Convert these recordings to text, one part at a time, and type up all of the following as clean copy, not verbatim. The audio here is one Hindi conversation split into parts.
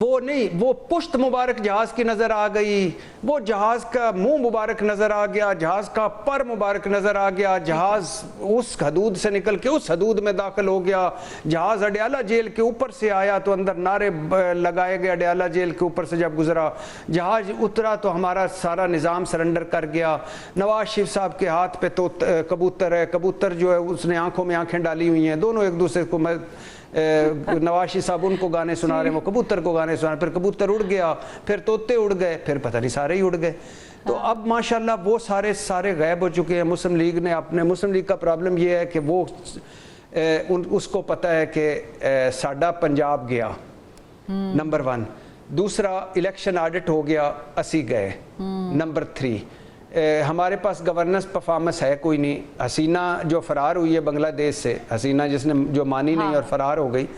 वो नहीं, वो पुश्त मुबारक जहाज की नजर आ गई, वो जहाज का मुंह मुबारक नजर आ गया, जहाज का पर मुबारक नजर आ गया, जहाज उस हदूद से निकल के उस हदूद में दाखिल हो गया, जहाज अडयाला जेल के ऊपर से आया तो अंदर नारे लगाए गए अडयाला जेल के ऊपर से जब गुजरा, जहाज उतरा तो हमारा सारा निज़ाम सरेंडर कर गया। नवाज शरीफ साहब के हाथ पे तो कबूतर है, कबूतर जो है उसने आंखों में आंखें डाली हुई हैं, दोनों एक दूसरे को नवाज शरीफ साहब उनको गाने सुना रहे हैं, वो कबूतर को गाने सुना रहे, फिर कबूतर उड़ गया, फिर तोते उड़ गए, फिर पता नहीं सारे ही उड़ गए। तो अब माशाल्लाह वो सारे गायब हो चुके हैं। मुस्लिम लीग ने अपने, मुस्लिम लीग का प्रॉब्लम ये है कि वो उसको पता है कि साडा पंजाब गया नंबर 1, दूसरा इलेक्शन ऑडिट हो गया, असी गए नंबर 3, हमारे पास गवर्नेंस परफॉर्मेंस है कोई नहीं। हसीना जो फरार हुई है बांग्लादेश से, हसीना जिसने जो मानी नहीं और फरार हो गई,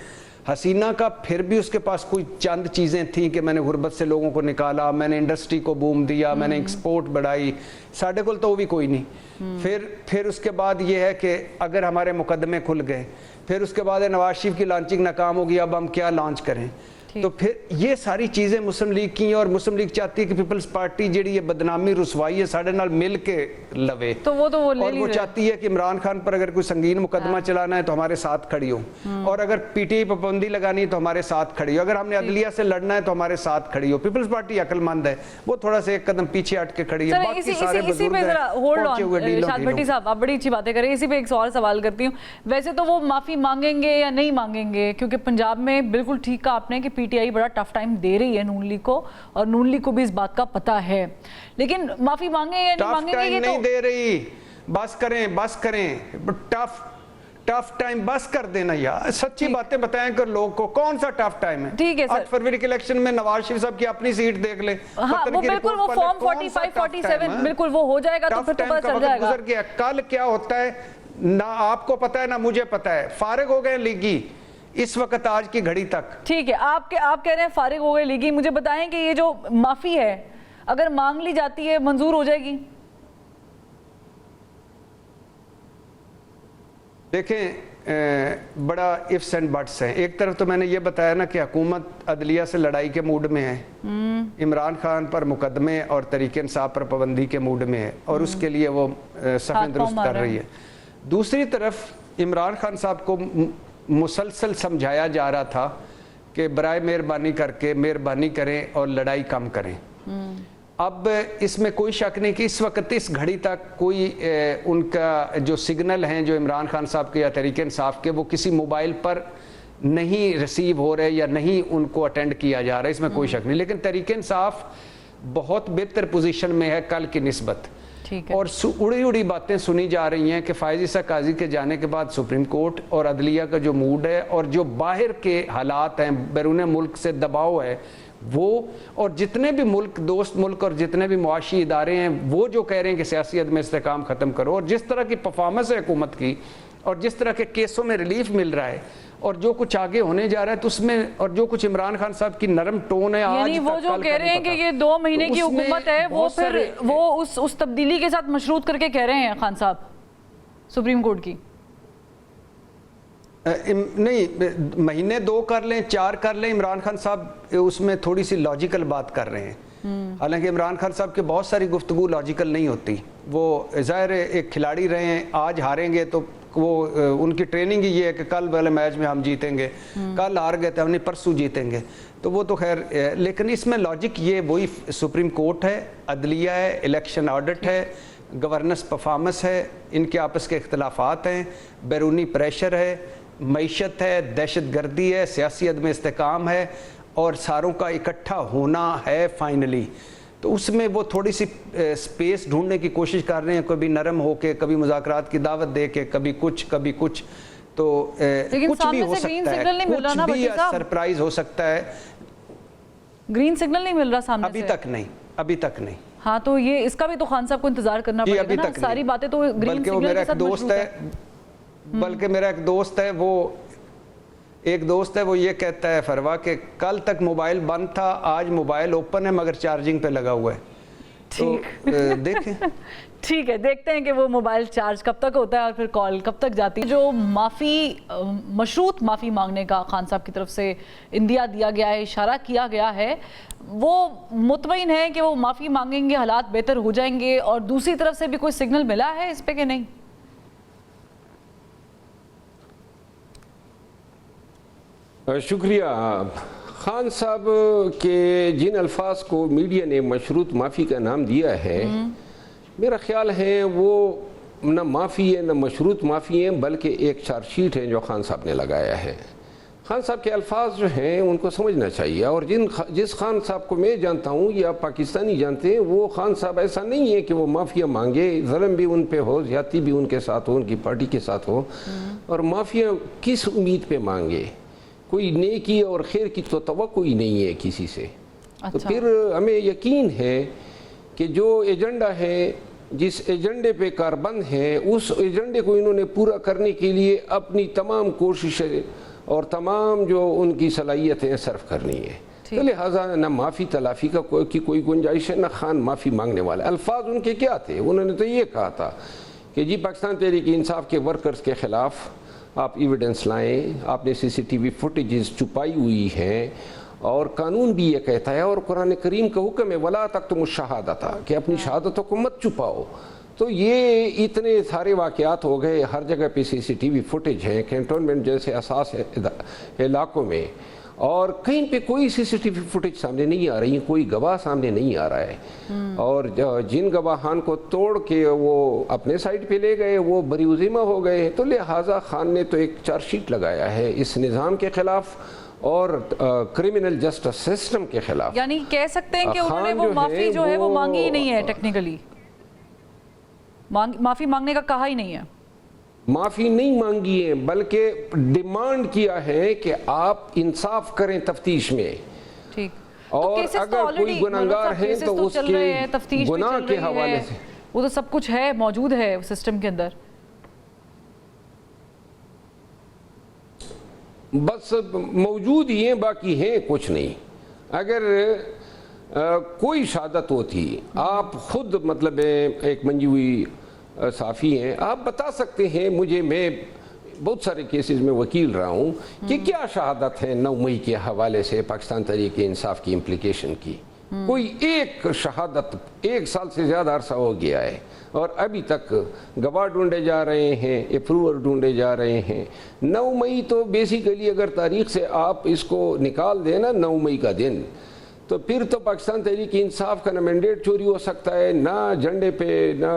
हसीना का फिर भी उसके पास कोई चंद चीज़ें थी कि मैंने गुर्बत से लोगों को निकाला, मैंने इंडस्ट्री को बूम दिया, मैंने एक्सपोर्ट बढ़ाई, साढ़े को तो वो भी कोई नहीं। फिर उसके बाद ये है कि अगर हमारे मुकदमे खुल गए, फिर उसके बाद नवाज शरीफ की लॉन्चिंग नाकाम होगी, अब हम क्या लॉन्च करें। तो फिर ये सारी चीज़ें मुस्लिम लीग की, और मुस्लिम लीग चाहती है कि पीपल्स पार्टी जी ये बदनामी रुसवाई है साढ़े नाल मिल के लवे, तो वो और वो चाहती है कि इमरान खान पर अगर कोई संगीन मुकदमा चलाना है तो हमारे साथ खड़ी हो, और अगर पीटीआई पर पाबंदी लगानी है तो हमारे साथ खड़ी हो, अगर हमने अदलिया से लड़ना है तो हमारे साथ खड़ी हो। पीपल्स पार्टी अक्लमंद है, वो थोड़ा सा एक कदम पीछे हट के खड़ी है। इसी पे जरा होल्ड ऑन शाद भट्टी साहब, आप बड़ी अच्छी बातें करें, इसी पे एक और सवाल करती हूँ। वैसे तो वो माफी मांगेंगे या नहीं मांगेंगे, क्योंकि पंजाब में बिल्कुल ठीक कहा आपने कि पीटीआई बड़ा टफ टाइम दे रही है नून लीग को, और नून लीग को भी इस बात का पता है, लेकिन माफी मांगे या नहीं मांगेंगे ये नहीं दे रही। बस करें टफ टाइम बस कर देना यार, सच्ची बातें बताएं कर लोग को, कौन सा टफ टाइम है। ठीक है सर, 8 फरवरी के इलेक्शन में नवाज शरीफ साहब की अपनी सीट देख ले, हाँ, वो बिल्कुल वो फॉर्म 45 47 बिल्कुल वो हो जाएगा, तो फिर तो पता चल जाएगा। गुजर गया, कल क्या होता है ना आपको पता है ना मुझे पता है। फारिग हो गए लीगी इस वक्त आज की घड़ी तक। ठीक है, आप कह रहे हैं फारिग हो गए लीगी, मुझे बताएं कि ये जो माफी है अगर मांग ली जाती है मंजूर हो जाएगी? देखें बड़ा इफ्स एंड बट्स हैं। एक तरफ तो मैंने ये बताया ना कि हुकूमत अदलिया से लड़ाई के मूड में है, इमरान खान पर मुकदमे और तरीके इंसाफ पर पाबंदी के मूड में है, और उसके लिए वो सफ़ें दुरुस्त कर रही है। दूसरी तरफ इमरान खान साहब को मुसलसल समझाया जा रहा था कि बराए मेहरबानी करके मेहरबानी करें और लड़ाई कम करें। अब इसमें कोई शक नहीं कि इस वक्त इस घड़ी तक कोई उनका जो सिग्नल हैं जो इमरान खान साहब के या तरीके इंसाफ के, वो किसी मोबाइल पर नहीं रिसीव हो रहे या नहीं उनको अटेंड किया जा रहा है, इसमें कोई शक नहीं। लेकिन तरीके इंसाफ बहुत बेहतर पोजीशन में है कल की निस्बत, और उड़ी उड़ी बातें सुनी जा रही हैं कि फ़ायज़ ईसा काजी के जाने के बाद सुप्रीम कोर्ट और अदलिया का जो मूड है और जो बाहर के हालात हैं, बैरून मुल्क से दबाव है वो, और जितने भी मुल्क दोस्त मुल्क और जितने भी मुआशी इदारे हैं वो जो कह रहे हैं कि सियासी अदम इस्तेकाम ख़त्म करो, और जिस तरह की परफॉर्मेंस है हुकूमत की और जिस तरह के केसों में रिलीफ मिल रहा है और जो कुछ आगे होने जा रहा है तो उसमें, और जो कुछ इमरान खान साहब की नरम टोन है आज वो जो कह रहे हैं कि ये 2 महीने की हुकूमत है, वो फिर वो उस तब्दीली के साथ मशरूत करके कह रहे हैं खान साहब सुप्रीम कोर्ट की। नहीं, महीने 2 कर लें 4 कर लें, इमरान खान साहब उसमें थोड़ी सी लॉजिकल बात कर रहे हैं। हालांकि इमरान खान साहब के बहुत सारी गुफ्तगू लॉजिकल नहीं होती, वो ज़ाहिर एक खिलाड़ी रहे हैं, आज हारेंगे तो वो उनकी ट्रेनिंग ही ये है कि कल वाले मैच में हम जीतेंगे, कल हार गए थे हमने परसों जीतेंगे, तो वो तो खैर। लेकिन इसमें लॉजिक ये वही सुप्रीम कोर्ट है, अदलिया है, इलेक्शन ऑडिट है, गवर्नेंस परफॉर्मेंस है, इनके आपस के इख्तलाफात हैं, बैरूनी प्रेशर है, मईशत है, दहशत गर्दी है, सियासी अदम इस्तेकाम है, और सारों का इकट्ठा होना है फाइनली। तो उसमें वो थोड़ी सी स्पेस ढूंढने की कोशिश कर रहे हैं, कभी नरम होके, कभी मुज़ाकरात की दावत दे के, कभी कुछ तो कुछ भी हो सकता है, कुछ भी सरप्राइज हो सकता है। ग्रीन सिग्नल नहीं मिल रहा सामने अभी तक नहीं। हाँ, तो ये इसका भी तो खान साहब को इंतजार करना पड़ेगा ना, सारी बातें तो ग्रीन सिग्नल के साथ मशरूत है। बल्कि मेरा एक दोस्त है वो ये कहता है फरवा कि कल तक मोबाइल बंद था, आज मोबाइल ओपन है मगर चार्जिंग पे लगा हुआ है। ठीक देखें। ठीक है, देखते हैं कि वो मोबाइल चार्ज कब तक होता है और फिर कॉल कब तक जाती है। जो मशरूत माफ़ी मांगने का खान साहब की तरफ से इंदिया दिया गया है, इशारा किया गया है, वो मुतमईन है कि वो माफ़ी मांगेंगे, हालात बेहतर हो जाएंगे, और दूसरी तरफ से भी कोई सिग्नल मिला है इस पे कि नहीं? शुक्रिया। खान साहब के जिन अल्फाज को मीडिया ने मशरूत माफ़ी का नाम दिया है, मेरा ख्याल है वो न माफ़ी है न मशरूत माफ़ी है, बल्कि एक चार्जशीट है जो खान साहब ने लगाया है। खान साहब के अल्फाज जो हैं उनको समझना चाहिए, और जिस खान साहब को मैं जानता हूँ या पाकिस्तानी जानते हैं, वो खान साहब ऐसा नहीं है कि वो माफ़िया मांगे, ज़ुल्म भी उन पे हो, ज़्यादती भी उनके साथ हो, उनकी पार्टी के साथ हो, और माफ़िया किस उम्मीद पे मांगे? कोई नेकी और खैर की तो तवक्को ही नहीं है किसी से। तो फिर हमें यकीन है कि जो एजेंडा है, जिस एजेंडे पे कारबंद है, उस एजेंडे को इन्होंने पूरा करने के लिए अपनी तमाम कोशिशें और तमाम जो उनकी सलाहियतें सर्व करनी है। तो लिहाजा न माफ़ी तलाफ़ी की कोई गुंजाइश है, न खान माफ़ी मांगने वाला। अल्फाज उनके क्या थे? उन्होंने तो ये कहा था कि जी पाकिस्तान तहरीक इंसाफ के वर्कर्स के ख़िलाफ़ आप एविडेंस लाएं, आपने CCTV फुटेजेस छुपाई हुई हैं, और कानून भी ये कहता है और कुरान करीम का हुक्म है वला तक्तुमु शहादता, कि अपनी शहादतों को मत छुपाओ। तो ये इतने सारे वाक़यात हो गए, हर जगह पे CCTV फुटेज हैं, कैंटोनमेंट जैसे असास इलाकों में, और कहीं पे कोई CCTV फुटेज सामने नहीं आ रही, कोई गवाह सामने नहीं आ रहा है। और जिन गवाहान को तोड़ के वो अपने साइड पे ले गए वो बरीउज़िमा हो गए। तो लिहाजा खान ने तो एक चार्जशीट लगाया है इस निज़ाम के ख़िलाफ़ और क्रिमिनल जस्टिस सिस्टम के ख़िलाफ़। यानी कह सकते हैं कि उन्होंने वो माफ़ी जो है वो मांगी ही नहीं है, टेक्निकली माफ़ी मांगने का कहा ही नहीं है, माफ़ी नहीं मांगी है, बल्कि डिमांड किया है कि आप इंसाफ करें तफ्तीश में। ठीक। और तो अगर कोई गुनहगार है तो उसके गुनाह के हवाले से वो तो सब कुछ है, मौजूद है सिस्टम के अंदर। बस मौजूद ही हैं, बाकी हैं कुछ नहीं। अगर कोई शहादत होती, आप खुद मतलब एक मंजी हुई साफ़ी हैं, आप बता सकते हैं मुझे, मैं बहुत सारे केसेस में वकील रहा हूँ, कि क्या शहादत है 9 मई के हवाले से पाकिस्तान तहरीक इंसाफ की इम्प्लीकेशन की। कोई एक शहादत 1 साल से ज़्यादा अरसा हो गया है और अभी तक गवाह ढूंढे जा रहे हैं, अप्रूवर ढूंढे जा रहे हैं। 9 मई तो बेसिकली अगर तारीख से आप इसको निकाल देना 9 मई का दिन, तो फिर तो पाकिस्तान तहरीक इंसाफ का ना मैंडेट चोरी हो सकता है, ना झंडे पे ना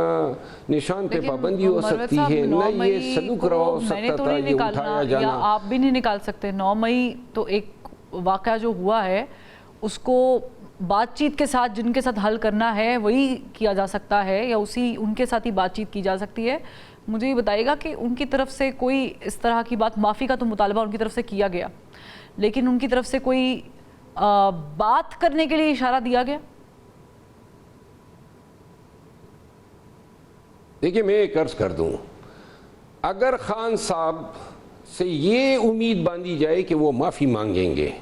निशान पे पाबंदी हो सकती है, ना ये सलूक रहा हो सकता था, ये उठाया जाना। आप भी नहीं निकाल सकते। 9 मई तो एक वाक़या जो हुआ है उसको बातचीत के साथ जिनके साथ हल करना है वही किया जा सकता है, या उनके साथ ही बातचीत की जा सकती है। मुझे ये बताइएगा कि उनकी तरफ से कोई इस तरह की बात, माफ़ी का तो मुतालबा उनकी तरफ से किया गया, लेकिन उनकी तरफ से कोई बात करने के लिए इशारा दिया गया? देखिए, मैं एक अर्ज कर दूं, अगर खान साहब से ये उम्मीद बांधी जाए कि वो माफ़ी मांगेंगे,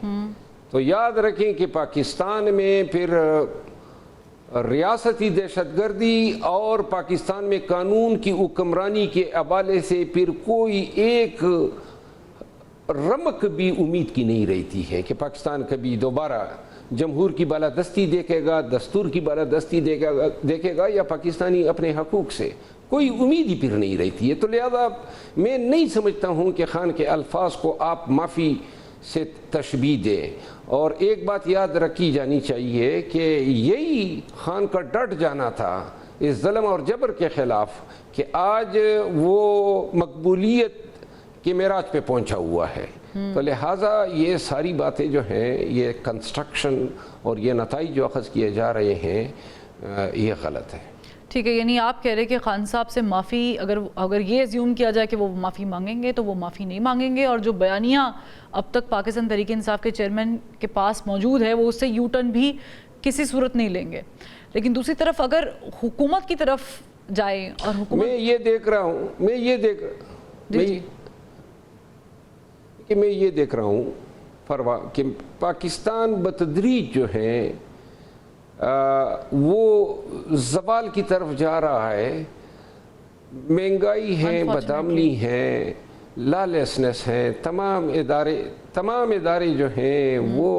तो याद रखें कि पाकिस्तान में फिर रियासती दहशतगर्दी और पाकिस्तान में कानून की हुक्मरानी के हवाले से फिर कोई एक रमक भी उम्मीद की नहीं रहती है कि पाकिस्तान कभी दोबारा जमहूर की बालादस्ती देखेगा, दस्तूर की बालादस्ती देखेगा या पाकिस्तानी अपने हकूक़ से, कोई उम्मीद ही फिर नहीं रहती है। तो लिहाजा मैं नहीं समझता हूँ कि खान के अल्फाज को आप माफ़ी से तशबीह दें। और एक बात याद रखी जानी चाहिए कि यही खान का डट जाना था इस ज़ुल्म और जबर के ख़िलाफ़ कि आज वो मकबूलियत के मेराज पे पहुंचा हुआ है। तो लिहाजा ये सारी बातें जो हैं, ये कंस्ट्रक्शन और ये नताइज जो अखज़ किए जा रहे हैं, ये गलत है। ठीक है, यानी आप कह रहे हैं कि खान साहब से माफ़ी अगर ये एज्यूम किया जाए कि वो माफ़ी मांगेंगे तो वो माफ़ी नहीं मांगेंगे, और जो बयानियाँ अब तक पाकिस्तान तहरीक इंसाफ के चेयरमैन के पास मौजूद है वो उससे यू टर्न भी किसी सूरत नहीं लेंगे। लेकिन दूसरी तरफ अगर हुकूमत की तरफ जाए और हुकूमत, मैं ये देख रहा हूँ फरवा कि पाकिस्तान बतदरीज जो है वो जवाल की तरफ जा रहा है। महंगाई है, बदआमनी है, लॉलेसनेस है, तमाम इदारे जो हैं वो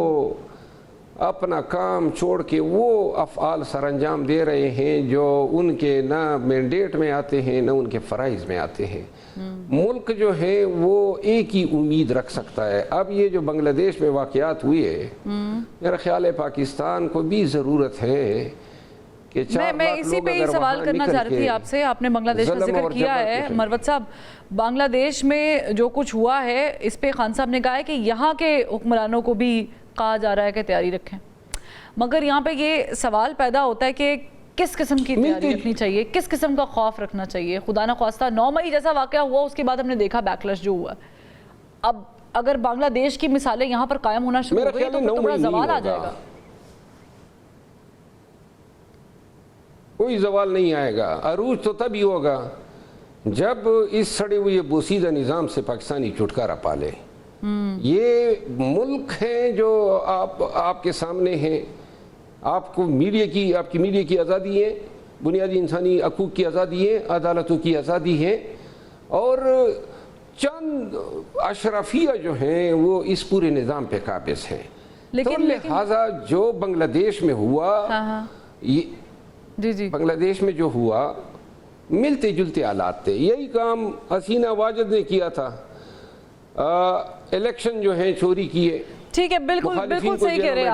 अपना काम छोड़ के वो अफ़आल सर अंजाम दे रहे हैं जो उनके ना मैंडेट में आते हैं ना उनके फ़राइज़ में आते हैं। मुल्क जो है वो एक ही उम्मीद रख सकता है। अब ये जो बांग्लादेश में वाक़यात हुए, मेरा ख्याल है पाकिस्तान को भी ज़रूरत है कि मैं इसी पे ही सवाल करना चाह रही थी आपसे। आपने बांग्लादेश का जिक्र किया है मरवत साहब, बांग्लादेश में जो कुछ हुआ है इस पे खान साहब ने कहा है कि यहाँ के हुक्मरानों को भी कहा जा रहा है कि तैयारी रखें, मगर यहाँ पे ये सवाल पैदा होता है कि किस किस्म की तैयारी रखनी चाहिए, किस किस्म का खौफ रखना चाहिए। खुदा ना ख्वास्ता 9 मई जैसा वाक़या हुआ, उसके बाद हमने देखा बैकलैश जो हुआ। अब अगर बांग्लादेश की मिसालें यहाँ पर कायम होना शुरू हो गई तो बड़ा सवाल आ जाएगा। कोई सवाल नहीं आएगा। अरूज तो तभी होगा जब इस सड़े हुए बोसीदा निज़ाम से पाकिस्तानी छुटकारा पाले। ये मुल्क है जो आपके सामने है। आपकी मीडिया की आज़ादी है, बुनियादी इंसानी हकूक़ की आज़ादी है, अदालतों की आज़ादी है, और चंद अशरफिया जो हैं वो इस पूरे निज़ाम पे काबिज़ हैं। तो लिहाजा जो बांग्लादेश में हुआ, ये जी बांग्लादेश में जो हुआ मिलते जुलते हालात थे। यही काम हसीना वाजिद ने किया था। इलेक्शन जो है चोरी किए। ठीक है, बिल्कुल सही कह रहे हैं।